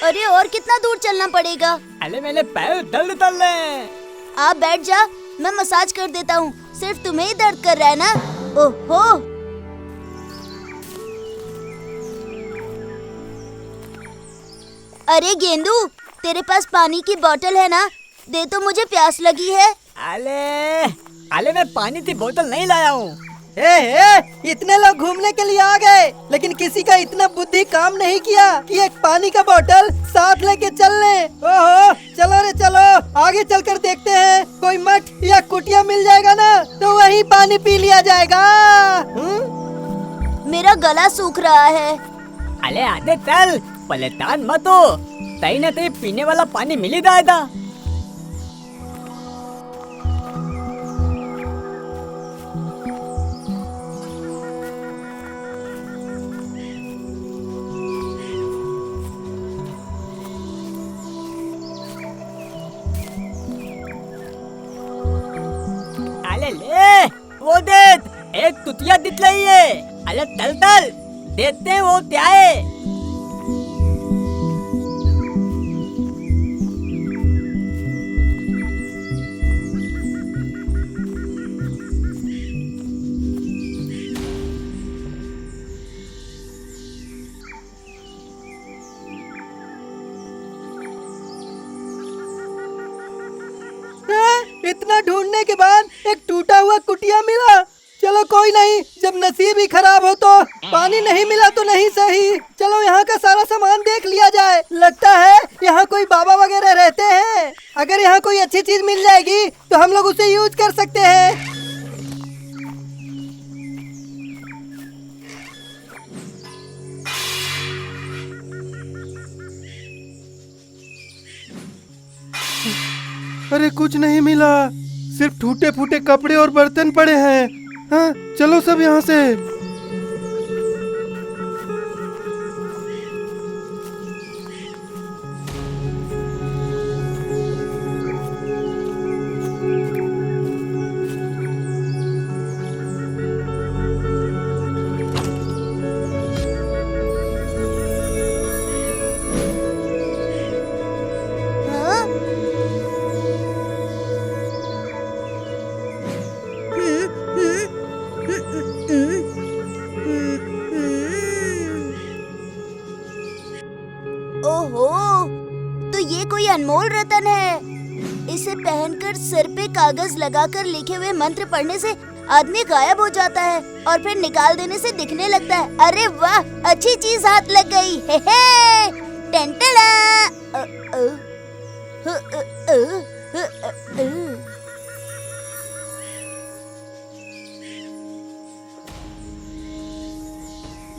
अरे और कितना दूर चलना पड़ेगा? अरे मेरे पैर दर्द कर रहे हैं। आप बैठ जा, मैं मसाज कर देता हूँ। सिर्फ तुम्हें ही दर्द कर रहा है ना? ओहो। अरे गेंदू, तेरे पास पानी की बोतल है ना? दे तो, मुझे प्यास लगी है। अरे मैं पानी की बोतल नहीं लाया हूँ। इतने लोग घूमने के लिए आ गए, लेकिन किसी का इतना बुद्धि काम नहीं किया कि एक पानी का बोतल साथ लेके चल ले। ओहो, चलो रे चलो, आगे चलकर देखते हैं कोई मठ या कुटिया मिल जाएगा ना, तो वहीं पानी पी लिया जाएगा। मेरा गला सूख रहा है। अरे आधे चल, परेशान मत हो, कहीं न कहीं पीने वाला पानी मिल ही जाएगा। अरे ले, वो देख, एक कुतिया दिख रही है। अरे चल चल, देखते हैं वो क्या है। इतना ढूंढने के बाद एक टूटा हुआ कुटिया मिला। चलो कोई नहीं, जब नसीब ही खराब हो तो पानी नहीं मिला तो नहीं सही। चलो यहाँ का सारा सामान देख लिया जाए। लगता है यहाँ कोई बाबा वगैरह रहते हैं। अगर यहाँ कोई अच्छी चीज मिल जाएगी तो हम लोग उसे यूज कर सकते हैं। अरे कुछ नहीं मिला, सिर्फ टूटे फूटे कपड़े और बर्तन पड़े हैं। हाँ, चलो सब यहाँ से। ओहो, तो ये कोई अनमोल रतन है। इसे पहनकर सिर पे कागज लगाकर लिखे हुए मंत्र पढ़ने से आदमी गायब हो जाता है और फिर निकाल देने से दिखने लगता है। अरे वाह, अच्छी चीज हाथ लग गई। हे हे, टेंटला।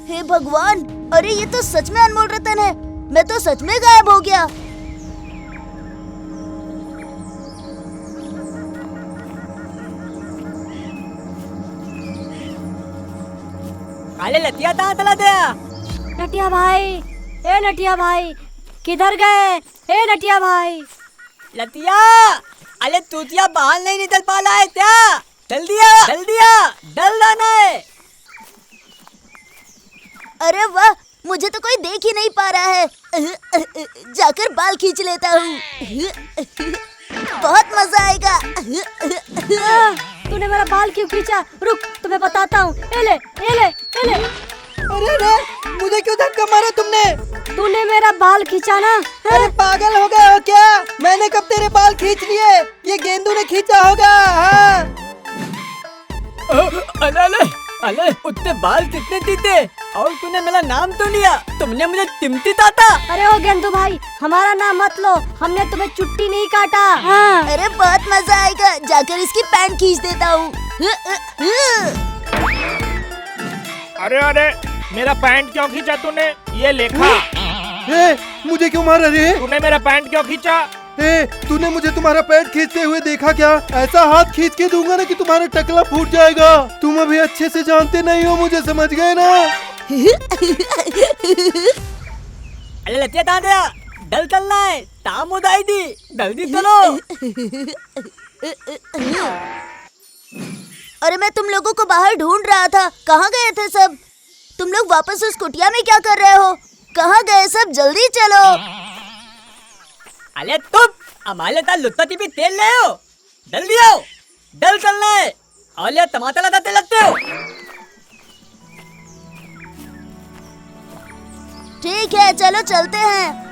हे भगवान, अरे ये तो सच में अनमोल रतन है। मैं तो सच में गायब हो गया। अरे लतिया कहाँ चला गया? नटिया भाई, ए नटिया भाई, किधर गए? ए नटिया भाई। लतिया, अरे तूतिया बाहर नहीं निकल पा रहा है क्या? जल्दी आ, डल जाना है। अरे वाह, मुझे तो कोई देख ही नहीं पा रहा है। जाकर बाल खींच लेता हूँ। बहुत मजा आएगा। तूने मेरा बाल क्यों खींचा? रुक, तुम्हें बताता हूँ। ए ले। अरे रे, मुझे क्यों धक्का मारा तुमने? तूने मेरा बाल खींचा ना? अरे पागल हो गए हो क्या? मैंने कब तेरे बाल खींच लिए? ये गेंदू ने खींचा होगा। हाँ। अरे उतने बाल कितने तीते, और तूने मेरा नाम तो लिया। तुमने मुझे टिमटी ताता। अरे ओ गेंदू भाई, हमारा नाम मत लो, हमने तुम्हें चुट्टी नहीं काटा। हाँ। अरे बहुत मजा आएगा, जाकर इसकी पैंट खींच देता हूँ। अरे मेरा पैंट क्यों खींचा तूने? ये लेखा। मुझे क्यों मारा रे? तूने मेरा पैंट क्यों खींचा? तूने मुझे तुम्हारा पैंट खींचते हुए देखा क्या? ऐसा हाथ खींच के दूंगा ना कि तुम्हारा टकला फूट जाएगा। तुम अभी अच्छे से जानते नहीं हो मुझे, समझ गए ना? अरे लतिया कहाँ गया? डल चलना है, ताम उदाई दी, जल्दी चलो। अरे मैं तुम लोगों को बाहर ढूंढ रहा था, कहाँ गए थे सब? तुम लोग वापस उस कुटिया में क्या कर रहे हो? कहाँ गए सब? जल्दी चलो। अले तुम हमारे ता लुत्ता टीपी तेल ले हो, डल दिया हो, डल चलना है, और ले टमाटर लगाते लगते हो। ठीक है, चलो चलते हैं।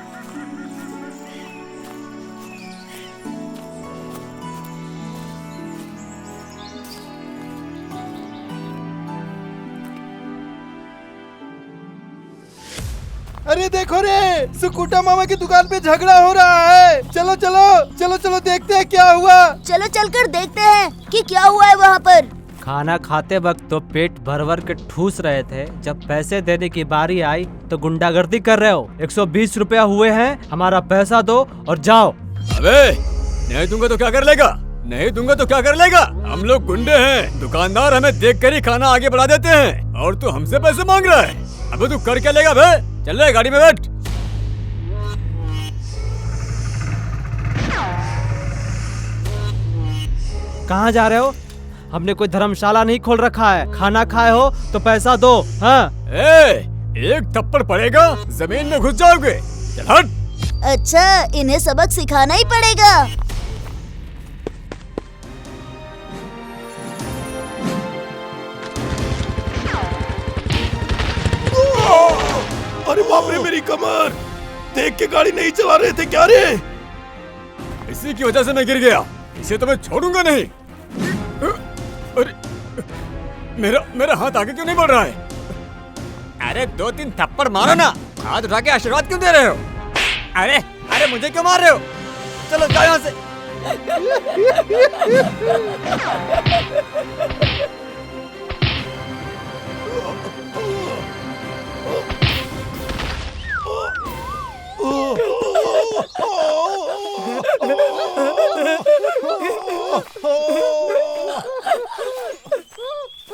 अरे देखो रे, सुकुटा मामा की दुकान पे झगड़ा हो रहा है। चलो चलो चलो चलो देखते हैं क्या हुआ। चलो चलकर देखते हैं कि क्या हुआ है वहाँ पर। खाना खाते वक्त तो पेट भर भर के ठूस रहे थे, जब पैसे देने की बारी आई तो गुंडागर्दी कर रहे हो। 120 रुपया हुए हैं, हमारा पैसा दो और जाओ। अबे नहीं दूंगा तो क्या कर लेगा? नहीं दूंगा तो क्या कर लेगा? हम लोग गुंडे हैं, दुकानदार हमें देख कर ही खाना आगे बढ़ा देते हैं, और तू हमसे पैसे मांग रहा है। अबे तू कर क्या लेगा बे? चल रहे गाड़ी में बैठ। कहाँ जा रहे हो? हमने कोई धर्मशाला नहीं खोल रखा है। खाना खाए हो तो पैसा दो। हाँ एक थप्पड़ पड़ेगा, जमीन में घुस जाओगे। चल हट। अच्छा, इन्हें सबक सिखाना ही पड़ेगा। अरे बाप रे, मेरी कमर! देख के गाड़ी नहीं चला रहे थे क्या रे? इसी की वजह से मैं गिर गया, इसे तो मैं छोड़ूंगा नहीं। अरे मेरा हाथ आगे क्यों नहीं बढ़ रहा है? अरे 2-3 थप्पड़ मारो ना, हाथ उठा के आशीर्वाद क्यों दे रहे हो? अरे अरे मुझे क्यों मार रहे हो? चलो जाओ यहाँ से।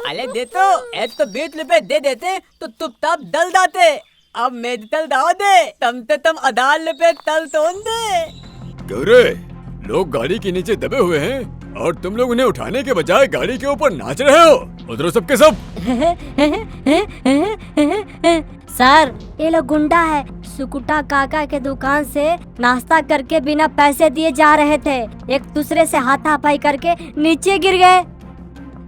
अले दे तो, एक तो 20 रुपए दे देते तो चुपचाप डल दाते। अब मेरी तल दाव दे, तम आधार रुपए तल तोड़ दे। क्यों रे, लोग गाड़ी के नीचे दबे हुए हैं और तुम लोग उन्हें उठाने के बजाय गाड़ी के ऊपर नाच रहे हो। उधर सबके सब। सर, ये लोग गुंडा है। सुकुटा काका के दुकान से नाश्ता करके बिना पैसे दिए जा रहे थे, एक दूसरे से हाथापाई करके नीचे गिर गए।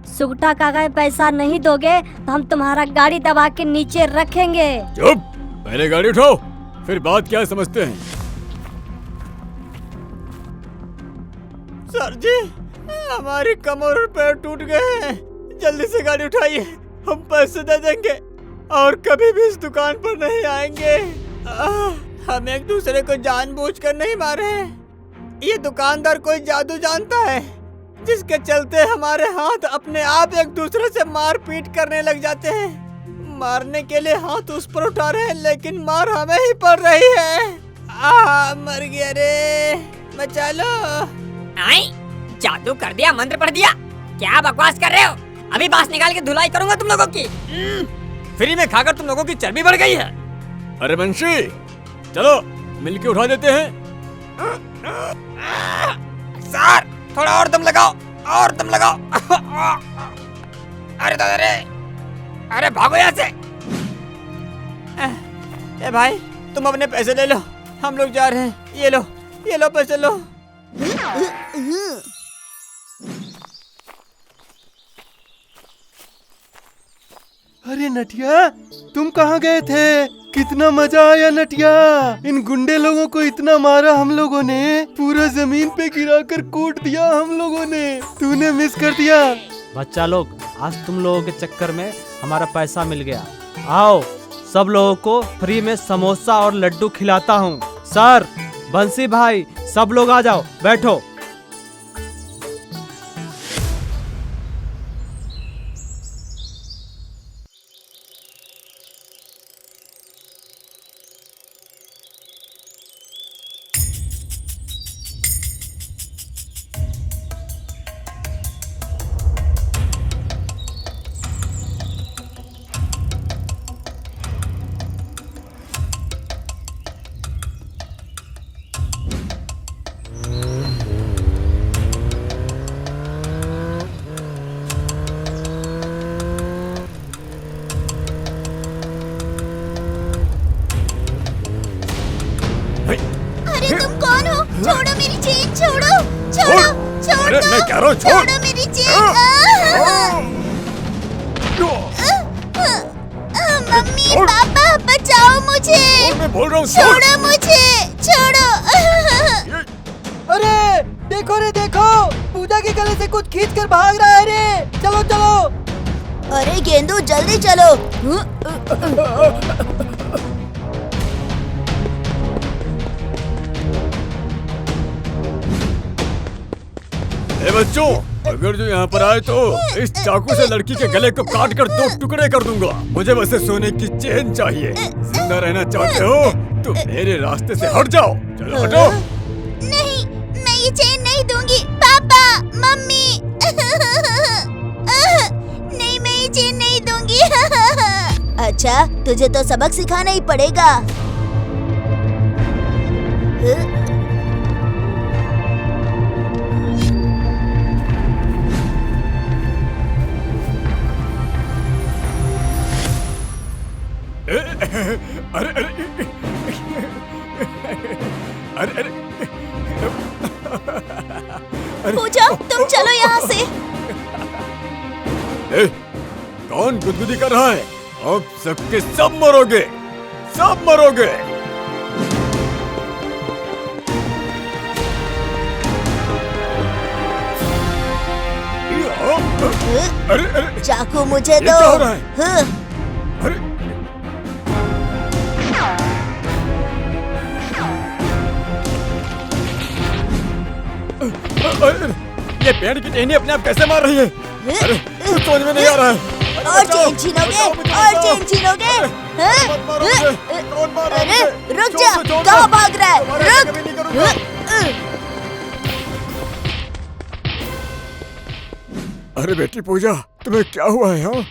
सुकुटा काका पैसा नहीं दोगे तो हम तुम्हारा गाड़ी दबा के नीचे रखेंगे। चुप, पहले गाड़ी उठाओ, फिर बात क्या समझते हैं। सर जी, हमारी कमर और पैर टूट गए हैं, जल्दी से गाड़ी उठाइए, हम पैसे दे देंगे और कभी भी इस दुकान पर नहीं आएंगे। हम एक दूसरे को जानबूझकर नहीं मारे हैं। ये दुकानदार कोई जादू जानता है, जिसके चलते हमारे हाथ अपने आप एक दूसरे से मार पीट करने लग जाते हैं। मारने के लिए हाथ उस पर उठा रहे हैं, लेकिन मार हमें ही पड़ रही है। मर गया रे, बचा लो। आई, जादू कर दिया, मंत्र पढ़ दिया, क्या बकवास कर रहे हो? अभी बांस निकाल के धुलाई करूंगा तुम लोगों की। फ्री में खाकर तुम लोगों की चर्बी बढ़ गई है। अरे बंशी, चलो मिलके उठा देते हैं। सर, थोड़ा और दम लगाओ, और दम लगाओ। अरे दादा रे, अरे भागो यहाँ से। ए भाई, तुम अपने पैसे ले लो, हम लोग जा रहे हैं। ये लो पैसे लो। अरे नटिया, तुम कहाँ गए थे? कितना मजा आया नटिया। इन गुंडे लोगों को इतना मारा हम लोगों ने, पूरा जमीन पे गिराकर कूट दिया हम लोगों ने। तूने मिस कर दिया। बच्चा लोग, आज तुम लोगों के चक्कर में हमारा पैसा मिल गया। आओ, सब लोगों को फ्री में समोसा और लड्डू खिलाता हूँ। सर, बंसी भाई, सब लोग आ जाओ, बैठो। मैं कह रहा हूँ छोड़। छोड़ो मेरी चेन। मम्मी छोड़। पापा बचाओ मुझे। मैं बोल रहा हूँ छोड़। छोड़ो मुझे, छोड़ो। अरे देखो रे देखो, पूजा के गले से कुछ खींच कर भाग रहा है रे। चलो चलो। अरे गेंदू जल्दी चलो। ए बच्चों, अगर जो यहाँ पर आए तो इस चाकू से लड़की के गले को काट कर 2 टुकड़े कर दूंगा। मुझे बस सोने की चेन चाहिए। जिंदा रहना चाहते हो तो मेरे रास्ते से हट जाओ। चलो हटो। नहीं, मैं ये चेन नहीं दूंगी। पापा, मम्मी। नहीं, मैं ये चेन नहीं दूंगी। अच्छा, तुझे तो सबक सिखाना ही पड़ेगा। अरे अरे अरे अरे पूजा, तुम चलो यहाँ से। ए, कौन गुदगुदी कर रहा है? अब सबके सब मरोगे, सब मरोगे। अरे अरे चाकू मुझे ये दो। क्या हो रहा है? अरे अरे, ये पेड़ की टहनी अपने आप कैसे मार रही है? अरे कुछ समझ में नहीं आ रहा है। और चेन छीनोगे, और चेन छीनोगे। हाँ? मत मारो मुझे। कौन मार रहा है अरे मुझे? रुक छोड़ जा, दो, छोड़ दो। कहाँ भाग रहा है? तुम्हारा रुक। कभी नहीं करूँगा। अरे बेटी पूजा, तुम्हें क्या हुआ है? हाँ?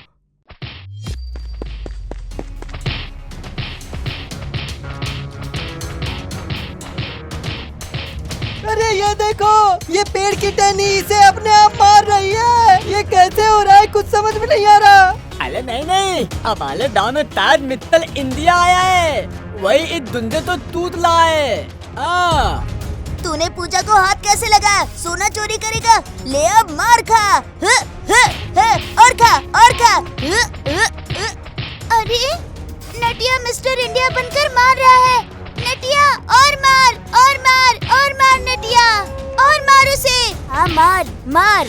अरे ये देखो, ये पेड़ की टहनी इसे अपने आप मार रही है। ये कैसे हो रहा है, कुछ समझ में नहीं आ रहा। अरे नहीं नहीं, हमारे गाँव में ताज मित्तल इंडिया आया है। वही इस धुंधे तो तूत लाया है। तूने पूजा को हाथ कैसे लगाया? सोना चोरी करेगा? ले अब मार खा। और खा, और खा। अरे नटिया मिस्टर इंडिया बनकर मार रहा है। नटिया, और मार, और मार, और मार नटिया, और मार उसे। हाँ मार, मार।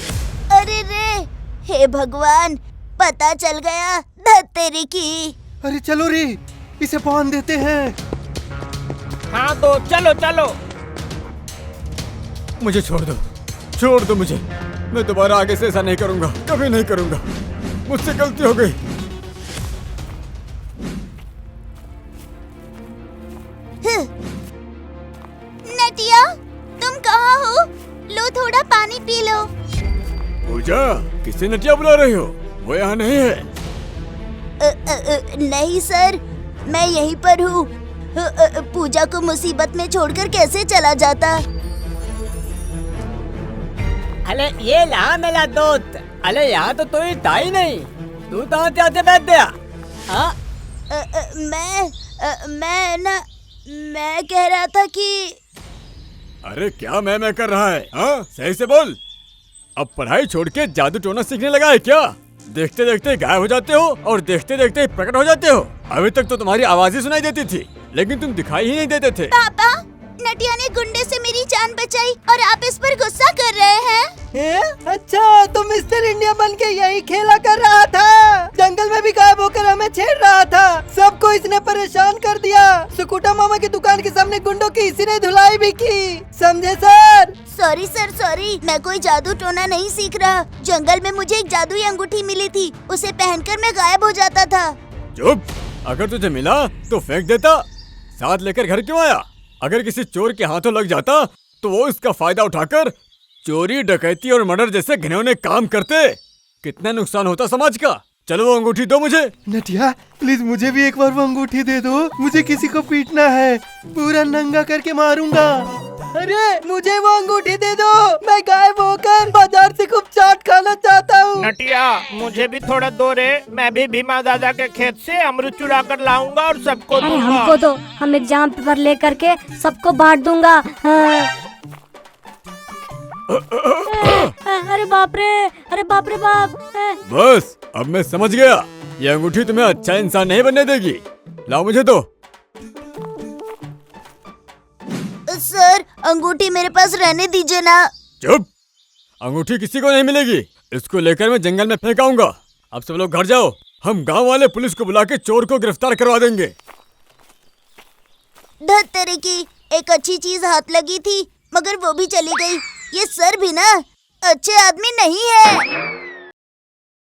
अरे रे, हे भगवान, पता चल गया धत्तेरी की। अरे चलो रे, इसे बांध देते हैं। हाँ तो चलो चलो। मुझे छोड़ दो मुझे। मैं दोबारा आगे से ऐसा नहीं करूँगा, कभी नहीं करूँगा। मुझसे गलती हो गई। नटिया, तुम कहाँ हो? लो थोड़ा पानी पी लो। पूजा, किसे नटिया बुला रही हो? वो यहाँ नहीं है। नहीं सर, मैं यहीं पर हूँ। पूजा को मुसीबत में छोड़कर कैसे चला जाता? अरे ये ला मेरा दोस्त। अरे यहाँ तो तू था ही नहीं। तू कहाँ से आते बैठ गया? हाँ? मैं कह रहा था कि अरे क्या मैं कर रहा है? हाँ सही से बोल। अब पढ़ाई छोड़ के जादू टोना सीखने लगा है क्या? देखते देखते गायब हो जाते हो और देखते देखते प्रकट हो जाते हो। अभी तक तो तुम्हारी आवाज ही सुनाई देती थी, लेकिन तुम दिखाई ही नहीं देते थे। पापा, नटिया ने गुंडे से मेरी जान बचाई और आप इस पर गुस्सा कर रहे हैं? अच्छा, तो मिस्टर इंडिया बन के यही खेला कर रहा था। जंगल में भी गायब होकर हमें छेड़ रहा था। सबको इसने परेशान कर दिया। सुकुटा मामा की दुकान के सामने गुंडों की इसी ने धुलाई भी की। समझे सर? Sorry sir, sorry. मैं कोई जादू टोना नहीं सीख रहा। जंगल में मुझे एक जादुई अंगूठी मिली थी, उसे पहनकर मैं गायब हो जाता था। चुप। अगर तुझे मिला तो फेंक देता, साथ लेकर घर क्यों आया? अगर किसी चोर के हाथों लग जाता तो वो इसका फायदा उठाकर चोरी, डकैती और मर्डर जैसे घिनौने काम करते। कितना नुकसान होता समाज का। चलो वो अंगूठी दो मुझे। नटिया प्लीज मुझे भी एक बार वो अंगूठी दे दो। मुझे किसी को पीटना है, पूरा नंगा करके मारूंगा। अरे मुझे वो अंगूठी दे दो। मैं गायब होकर बाजार से खूब चाट खाना चाहता हूँ। नटिया, मुझे भी थोड़ा दो रे। मैं भी भीमा दादा के खेत से अमरूद चुरा कर लाऊंगा और सबको अरे दूंगा। हमको दो, हम एग्जाम पेपर ले करके सबको बांट दूंगा। हाँ। अरे बाप रे, अरे बाप रे बाप। बस अब मैं समझ गया, ये अंगूठी तुम्हें अच्छा इंसान नहीं बनने देगी। लाओ मुझे दो। सर अंगूठी मेरे पास रहने दीजिए ना। चुप, अंगूठी किसी को नहीं मिलेगी। इसको लेकर मैं जंगल में फेंकाऊंगा। अब सब लोग घर जाओ, हम गांव वाले पुलिस को बुला के चोर को गिरफ्तार करवा देंगे। धत तेरे की, एक अच्छी चीज हाथ लगी थी मगर वो भी चली गई। ये सर भी ना अच्छे आदमी नहीं है।